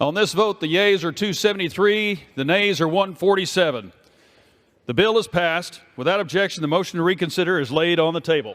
On this vote, the yeas are 273, the nays are 147. The bill is passed. Without objection, the motion to reconsider is laid on the table.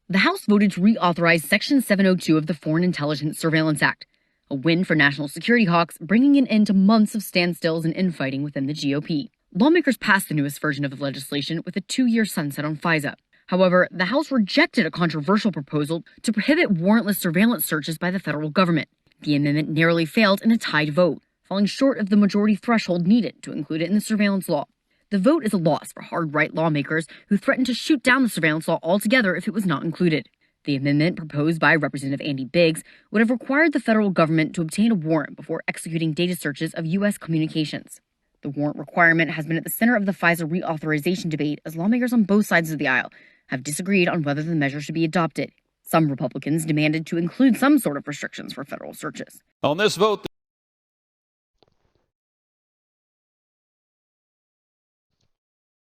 The House voted to reauthorize Section 702 of the Foreign Intelligence Surveillance Act, a win for national security hawks, bringing an end to months of standstills and infighting within the GOP. Lawmakers passed the newest version of the legislation with a 2-year sunset on FISA. However, the House rejected a controversial proposal to prohibit warrantless surveillance searches by the federal government. The amendment narrowly failed in a tied vote, falling short of the majority threshold needed to include it in the surveillance law. The vote is a loss for hard-right lawmakers who threatened to shoot down the surveillance law altogether if it was not included. The amendment proposed by Representative Andy Biggs would have required the federal government to obtain a warrant before executing data searches of U.S. communications. The warrant requirement has been at the center of the FISA reauthorization debate as lawmakers on both sides of the aisle have disagreed on whether the measure should be adopted. Some Republicans demanded to include some sort of restrictions for federal searches. On this vote,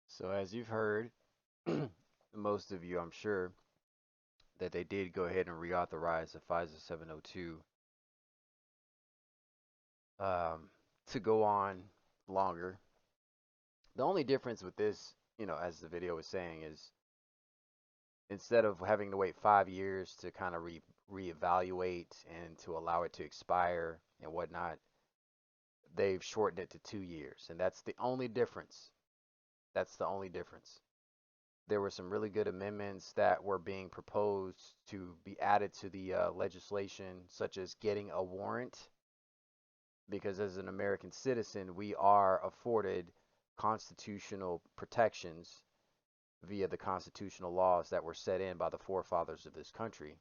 So as you've heard, most of you, I'm sure, that they did go ahead and reauthorize the FISA 702 to go on longer. The only difference with this, as the video was saying, is instead of having to wait 5 years to kind of reevaluate and to allow it to expire and whatnot, they've shortened it to 2 years, and that's the only difference. That's the only difference. There were some really good amendments that were being proposed to be added to the legislation, such as getting a warrant, because as an American citizen, we are afforded constitutional protections via the constitutional laws that were set in by the forefathers of this country.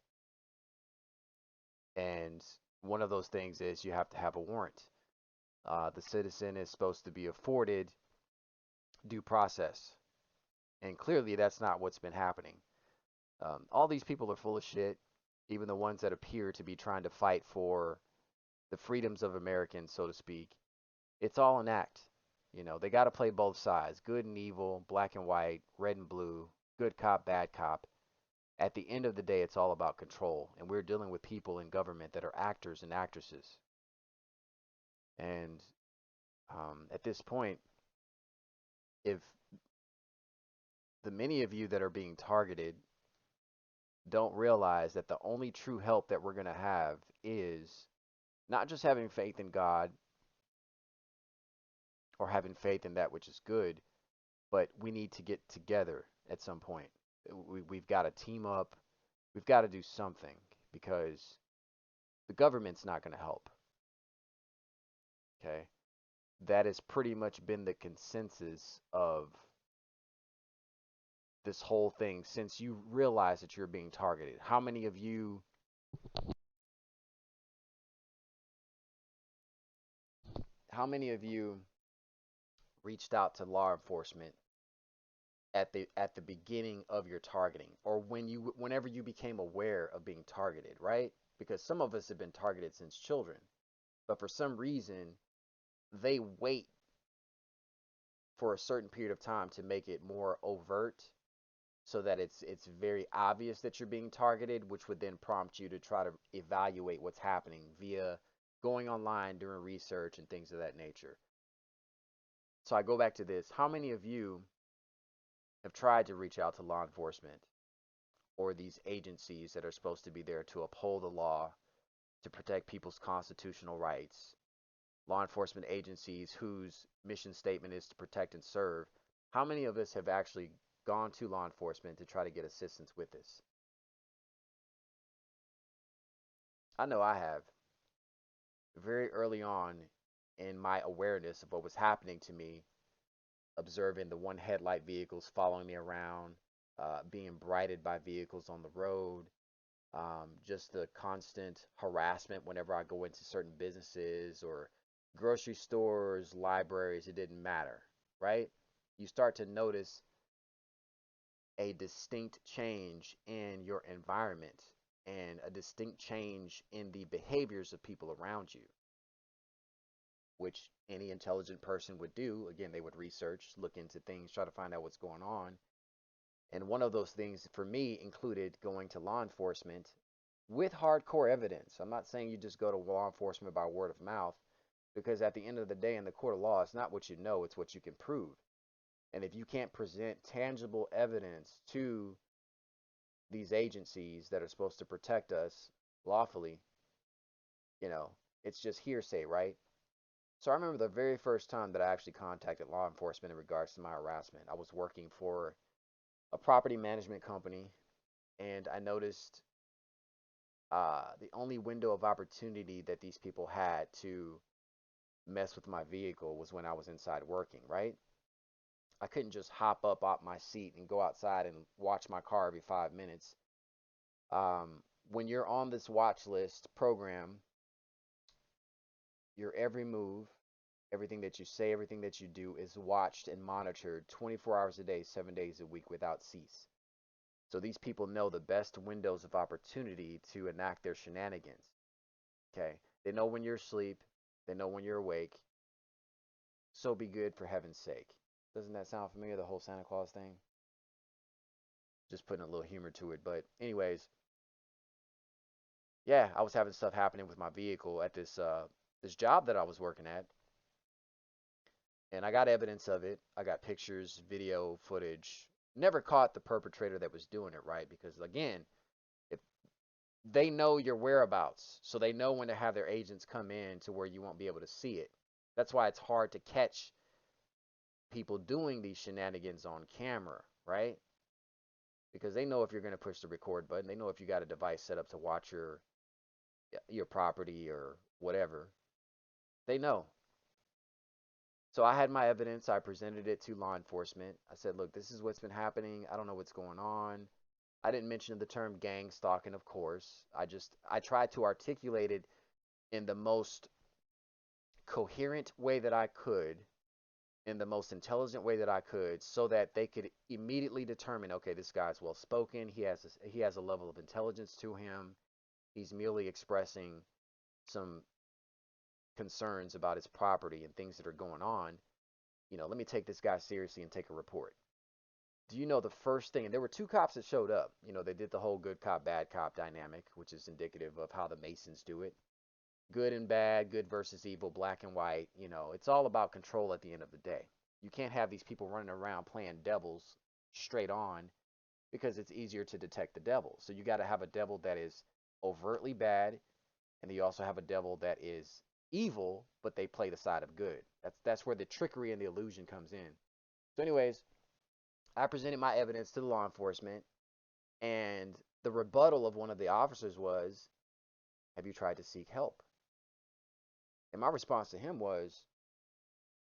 And one of those things is you have to have a warrant. The citizen is supposed to be afforded due process. And clearly that's not what's been happening. All these people are full of shit, even the ones that appear to be trying to fight for the freedoms of Americans, so to speak. It's all an act. They got to play both sides, good and evil, black and white, red and blue, good cop, bad cop. At the end of the day, it's all about control. And we're dealing with people in government that are actors and actresses. And at this point, if the many of you that are being targeted don't realize that the only true help that we're going to have is not just having faith in God or having faith in that which is good, but we need to get together at some point. We've got to team up. We've got to do something because the government's not going to help. Okay? That has pretty much been the consensus of this whole thing since you realize that you're being targeted. How many of you reached out to law enforcement at the beginning of your targeting, or whenever you became aware of being targeted, right? Because some of us have been targeted since children, but for some reason they wait for a certain period of time to make it more overt so that it's very obvious that you're being targeted, which would then prompt you to try to evaluate what's happening via going online, doing research and things of that nature. So I go back to this. How many of you have tried to reach out to law enforcement or these agencies that are supposed to be there to uphold the law, to protect people's constitutional rights, law enforcement agencies whose mission statement is to protect and serve? How many of us have actually gone to law enforcement to try to get assistance with this? I know I have. Very early on in my awareness of what was happening to me, observing the one headlight vehicles following me around, being brighted by vehicles on the road, just the constant harassment whenever I go into certain businesses or grocery stores, libraries, it didn't matter, right? You start to notice a distinct change in your environment and a distinct change in the behaviors of people around you, which any intelligent person would do. Again, they would research, look into things, try to find out what's going on. And one of those things for me included going to law enforcement with hardcore evidence. I'm not saying you just go to law enforcement by word of mouth, because at the end of the day, in the court of law, it's not what you know, it's what you can prove. And if you can't present tangible evidence to these agencies that are supposed to protect us lawfully, you know, it's just hearsay, right? So I remember the very first time that I actually contacted law enforcement in regards to my harassment. I was working for a property management company, and I noticed the only window of opportunity that these people had to mess with my vehicle was when I was inside working, right? I couldn't just hop up off my seat and go outside and watch my car every 5 minutes. When you're on this watch list program, your every move, everything that you say, everything that you do is watched and monitored 24 hours a day, 7 days a week without cease. So these people know the best windows of opportunity to enact their shenanigans. Okay? They know when you're asleep, they know when you're awake. So be good for heaven's sake. Doesn't that sound familiar, the whole Santa Claus thing? Just putting a little humor to it. But anyways, yeah, I was having stuff happening with my vehicle at this job that I was working at, and I got evidence of it. I got pictures, video footage. Never caught the perpetrator that was doing it, right? Because again, if they know your whereabouts, so they know when to have their agents come in to where you won't be able to see it. That's why it's hard to catch people doing these shenanigans on camera, right? Because they know if you're going to push the record button, they know if you got a device set up to watch your property or whatever. They know. So I had my evidence. I presented it to law enforcement. I said, look, this is what's been happening. I don't know what's going on. I didn't mention the term gang stalking, of course. I tried to articulate it in the most coherent way that I could, in the most intelligent way that I could, so that they could immediately determine, okay, this guy's well spoken. He has a level of intelligence to him. He's merely expressing some concerns about his property and things that are going on. Let me take this guy seriously and take a report. Do you know the first thing? And there were two cops that showed up. They did the whole good cop, bad cop dynamic, which is indicative of how the Masons do it. Good and bad, good versus evil, black and white. It's all about control at the end of the day. You can't have these people running around playing devils straight on, because it's easier to detect the devil. So you got to have a devil that is overtly bad, and you also have a devil that is evil, but they play the side of good. That's where the trickery and the illusion comes in. So, anyways, I presented my evidence to the law enforcement, and the rebuttal of one of the officers was, "Have you tried to seek help?" And my response to him was,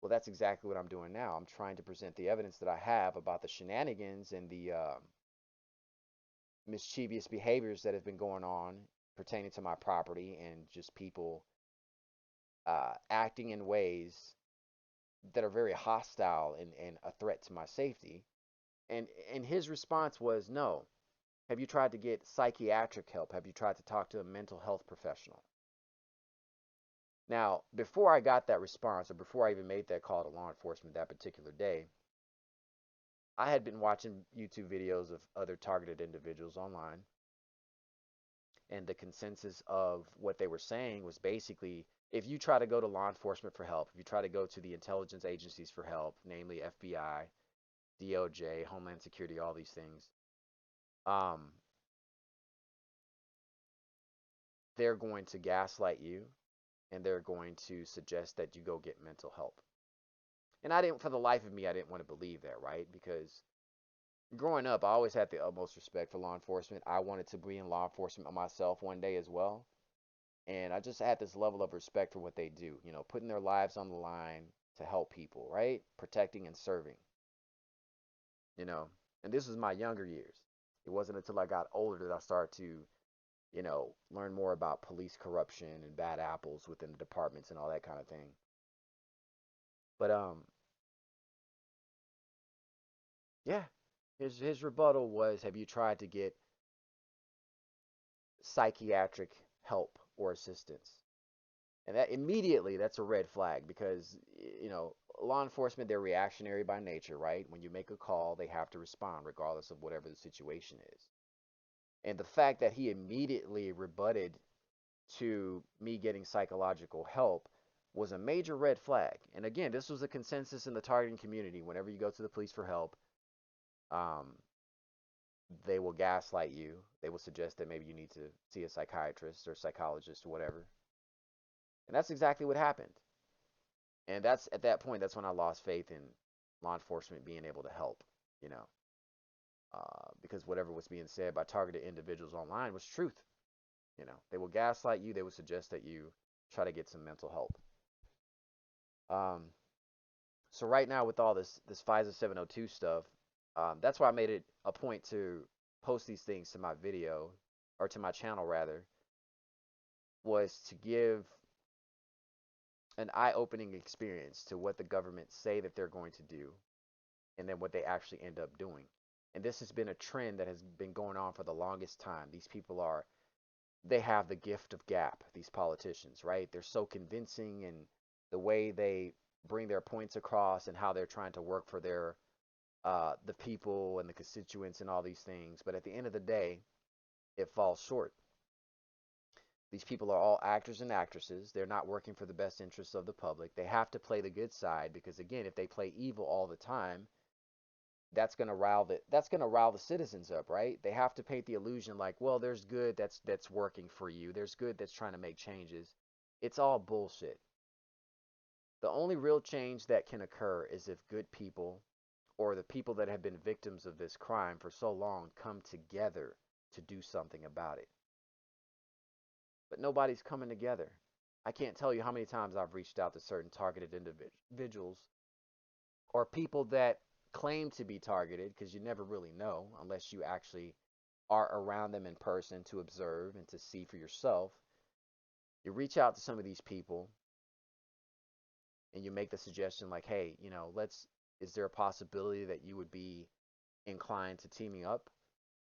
"Well, that's exactly what I'm doing now. I'm trying to present the evidence that I have about the shenanigans and the mischievous behaviors that have been going on pertaining to my property, and just people acting in ways that are very hostile and a threat to my safety." And his response was, "No. Have you tried to get psychiatric help? Have you tried to talk to a mental health professional?" Now, before I got that response, or before I even made that call to law enforcement that particular day, I had been watching YouTube videos of other targeted individuals online, and the consensus of what they were saying was basically, if you try to go to law enforcement for help, if you try to go to the intelligence agencies for help, namely FBI, DOJ, Homeland Security, all these things, um, they're going to gaslight you, and they're going to suggest that you go get mental help. And I didn't, for the life of me, I didn't want to believe that, right? Because growing up, I always had the utmost respect for law enforcement. I wanted to be in law enforcement myself one day as well. And I just had this level of respect for what they do, putting their lives on the line to help people, right? Protecting and serving, you know. And this was my younger years. It wasn't until I got older that I started to, learn more about police corruption and bad apples within the departments and all that kind of thing. But yeah, his rebuttal was, "Have you tried to get psychiatric help or assistance?" And that immediately, that's a red flag, because law enforcement, they're reactionary by nature, right? When you make a call, they have to respond regardless of whatever the situation is. And the fact that he immediately rebutted to me getting psychological help was a major red flag. And again, this was a consensus in the targeting community. Whenever you go to the police for help, um, they will gaslight you. They will suggest that maybe you need to see a psychiatrist or psychologist or whatever. And that's exactly what happened. And that's at that point, that's when I lost faith in law enforcement being able to help, you know, because whatever was being said by targeted individuals online was truth. You know, they will gaslight you. They will suggest that you try to get some mental help. Um, so right now with all this FISA 702 stuff, that's why I made it a point to post these things to my video or to my channel rather, was to give an eye-opening experience to what the government say that they're going to do and then what they actually end up doing. And this has been a trend that has been going on for the longest time. These people they have the gift of gap, these politicians, right? They're so convincing in the way they bring their points across and how they're trying to work for the people and the constituents and all these things. But at the end of the day, it falls short. These people are all actors and actresses. They're not working for the best interests of the public. They have to play the good side because again, if they play evil all the time, that's gonna rile the citizens up, right? They have to paint the illusion like, well, there's good that's working for you. There's good that's trying to make changes. It's all bullshit. The only real change that can occur is if good people or the people that have been victims of this crime for so long come together to do something about it. But nobody's coming together. I can't tell you how many times I've reached out to certain targeted individuals or people that claim to be targeted because you never really know unless you actually are around them in person to observe and to see for yourself. You reach out to some of these people and you make the suggestion like, hey, you know, is there a possibility that you would be inclined to teaming up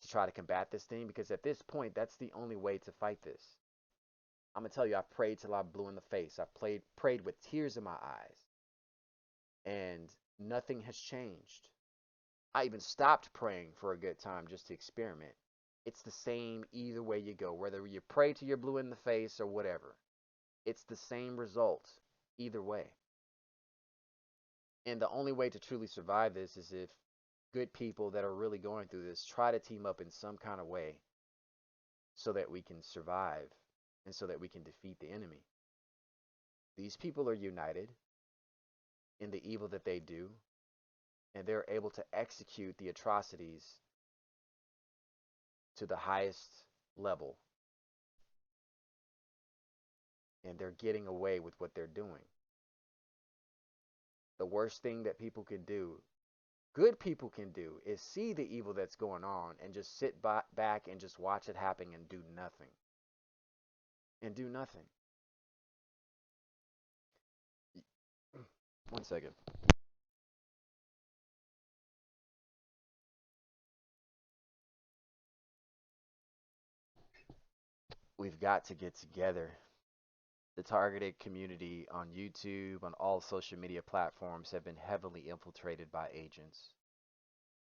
to try to combat this thing? Because at this point, that's the only way to fight this. I'm gonna tell you, I've prayed till I'm blue in the face. I've prayed with tears in my eyes, and nothing has changed. I even stopped praying for a good time just to experiment. It's the same either way you go, whether you pray till you're blue in the face or whatever. It's the same result either way. And the only way to truly survive this is if good people that are really going through this try to team up in some kind of way so that we can survive and so that we can defeat the enemy. These people are united in the evil that they do, and they're able to execute the atrocities to the highest level, and they're getting away with what they're doing. The worst thing that people can do, good people can do, is see the evil that's going on and just sit back and just watch it happen and do nothing. And do nothing. One second. We've got to get together. The targeted community on YouTube, on all social media platforms, have been heavily infiltrated by agents.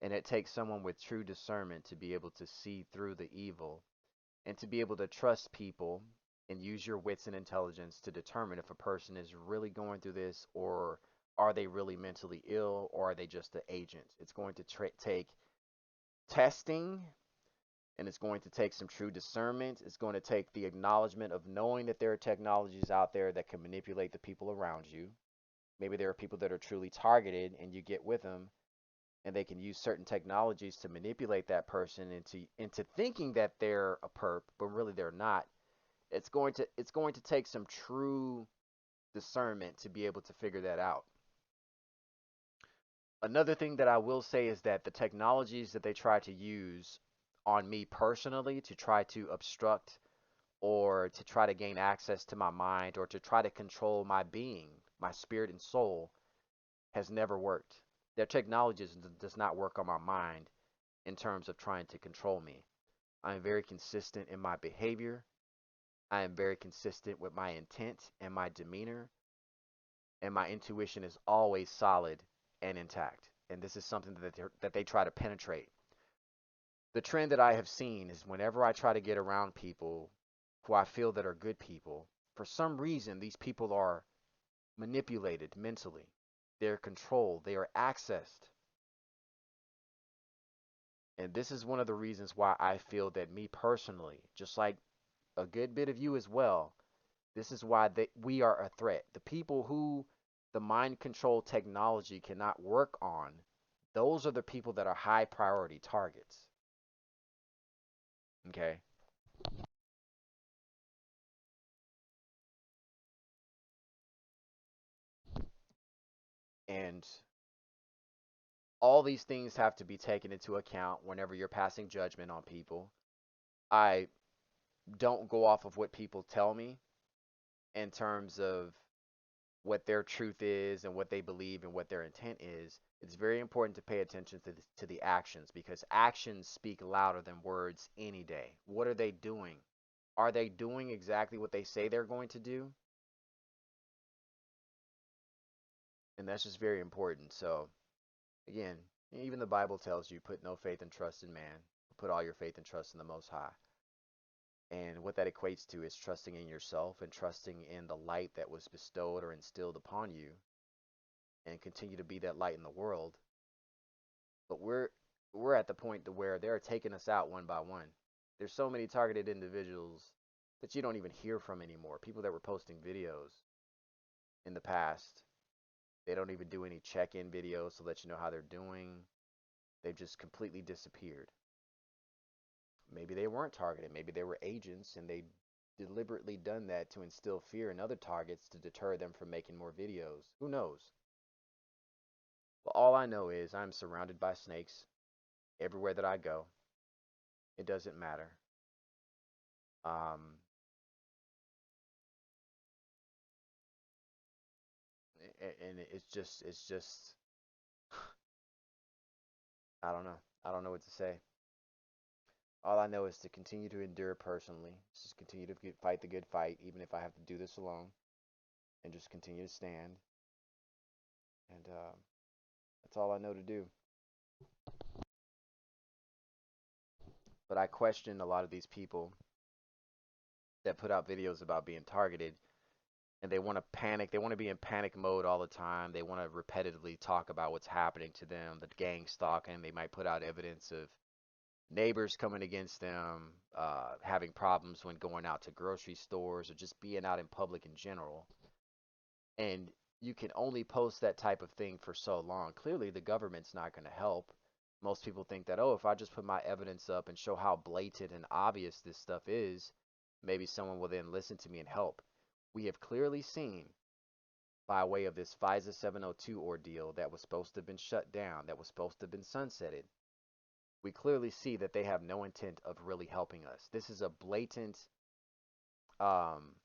And it takes someone with true discernment to be able to see through the evil and to be able to trust people and use your wits and intelligence to determine if a person is really going through this or are they really mentally ill or are they just an agent. It's going to take testing and it's going to take some true discernment. It's going to take the acknowledgement of knowing that there are technologies out there that can manipulate the people around you. Maybe there are people that are truly targeted and you get with them and they can use certain technologies to manipulate that person into thinking that they're a perp, but really they're not. It's going to take some true discernment to be able to figure that out. Another thing that I will say is that the technologies that they try to use on me personally to try to obstruct or to try to gain access to my mind or to try to control my being, my spirit and soul, has never worked. Their technologies does not work on my mind in terms of trying to control me. I am very consistent in my behavior. I am very consistent with my intent and my demeanor, and my intuition is always solid and intact. And this is something that they try to penetrate. The trend that I have seen is whenever I try to get around people who I feel that are good people, for some reason these people are manipulated mentally. They're controlled, they are accessed. And this is one of the reasons why I feel that me personally, just like a good bit of you as well, this is why we are a threat. The people who the mind control technology cannot work on, those are the people that are high priority targets. Okay? And all these things have to be taken into account whenever you're passing judgment on people. I don't go off of what people tell me in terms of what their truth is and what they believe and what their intent is. It's very important to pay attention to the actions, because actions speak louder than words any day. What are they doing? Are they doing exactly what they say they're going to do? And that's just very important. So, again, even the Bible tells you, put no faith and trust in man, put all your faith and trust in the Most High. And what that equates to is trusting in yourself and trusting in the light that was bestowed or instilled upon you, and continue to be that light in the world. But we're at the point to where they're taking us out one by one. There's so many targeted individuals that you don't even hear from anymore. People that were posting videos in the past, they don't even do any check-in videos to let you know how they're doing. They've just completely disappeared. Maybe they weren't targeted. Maybe they were agents and they deliberately done that to instill fear in other targets to deter them from making more videos. Who knows? But all I know is I'm surrounded by snakes everywhere that I go. It doesn't matter. Um, and it's just, I don't know. I don't know what to say. All I know is to continue to endure personally, just continue to fight the good fight, even if I have to do this alone, and just continue to stand. And that's all I know to do. But I question a lot of these people that put out videos about being targeted, and they want to panic. They want to be in panic mode all the time. They want to repetitively talk about what's happening to them, the gang stalking. They might put out evidence of neighbors coming against them, having problems when going out to grocery stores or just being out in public in general. And you can only post that type of thing for so long. Clearly, the government's not going to help. Most people think that, oh, if I just put my evidence up and show how blatant and obvious this stuff is, maybe someone will then listen to me and help. We have clearly seen, by way of this FISA 702 ordeal that was supposed to have been shut down, that was supposed to have been sunsetted, we clearly see that they have no intent of really helping us. This is a blatant um,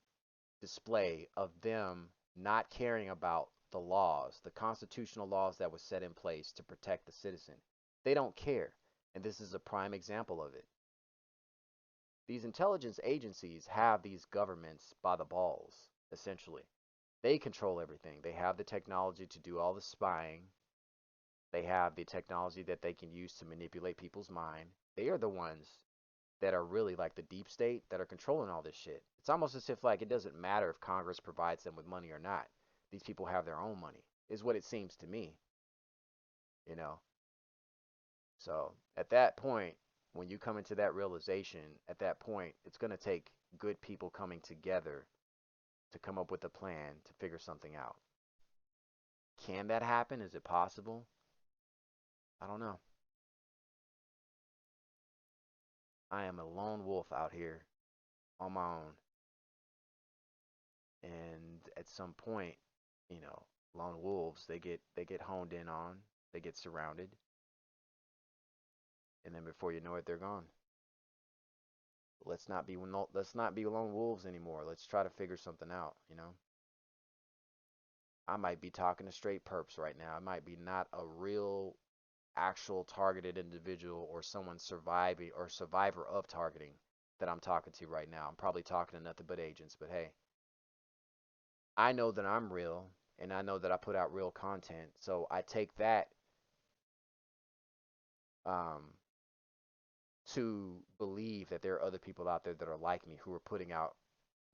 display of them not caring about the laws, the constitutional laws that was set in place to protect the citizen. They don't care. And this is a prime example of it. These intelligence agencies have these governments by the balls, essentially. They control everything. They have the technology to do all the spying. They have the technology that they can use to manipulate people's mind. They are the ones that are really like the deep state that are controlling all this shit. It's almost as if like it doesn't matter if Congress provides them with money or not. These people have their own money, is what it seems to me, you know. So at that point, when you come into that realization, at that point, it's going to take good people coming together to come up with a plan to figure something out. Can that happen? Is it possible? I don't know. I am a lone wolf out here on my own. And at some point, lone wolves, they get honed in on, they get surrounded, and then before you know it, they're gone. Let's not be lone wolves anymore. Let's try to figure something out. I might be talking to straight perps right now. I might be not a real actual targeted individual or someone surviving or survivor of targeting that I'm talking to right now. I'm probably talking to nothing but agents, but hey, I know that I'm real and I know that I put out real content. So I take that um to believe that there are other people out there that are like me who are putting out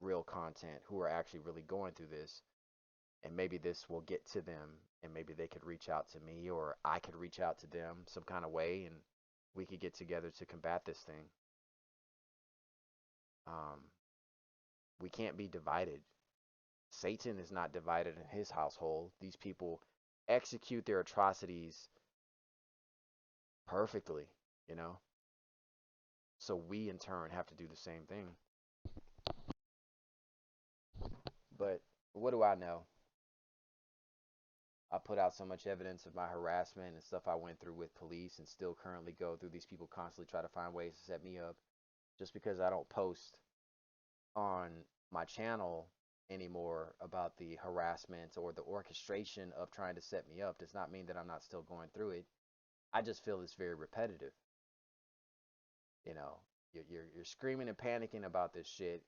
real content, who are actually really going through this, and maybe this will get to them, and maybe they could reach out to me, or I could reach out to them some kind of way, and we could get together to combat this thing. Um, we can't be divided. Satan is not divided in his household. These people execute their atrocities perfectly, you know? So we in turn have to do the same thing. But what do I know? I put out so much evidence of my harassment and stuff I went through with police and still currently go through. These people constantly try to find ways to set me up. Just because I don't post on my channel anymore about the harassment or the orchestration of trying to set me up does not mean that I'm not still going through it. I just feel it's very repetitive. You know, you're screaming and panicking about this shit.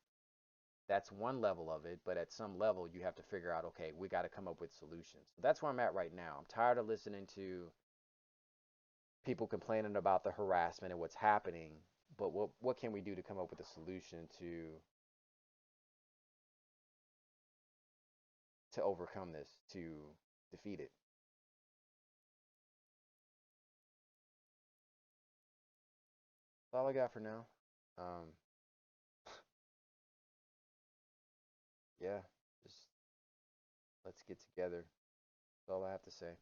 That's one level of it, but at some level you have to figure out, okay, we got to come up with solutions. That's where I'm at right now. I'm tired of listening to people complaining about the harassment and what's happening, but what can we do to come up with a solution to overcome this, to defeat it? That's all I got for now. Um, yeah, just let's get together. That's all I have to say.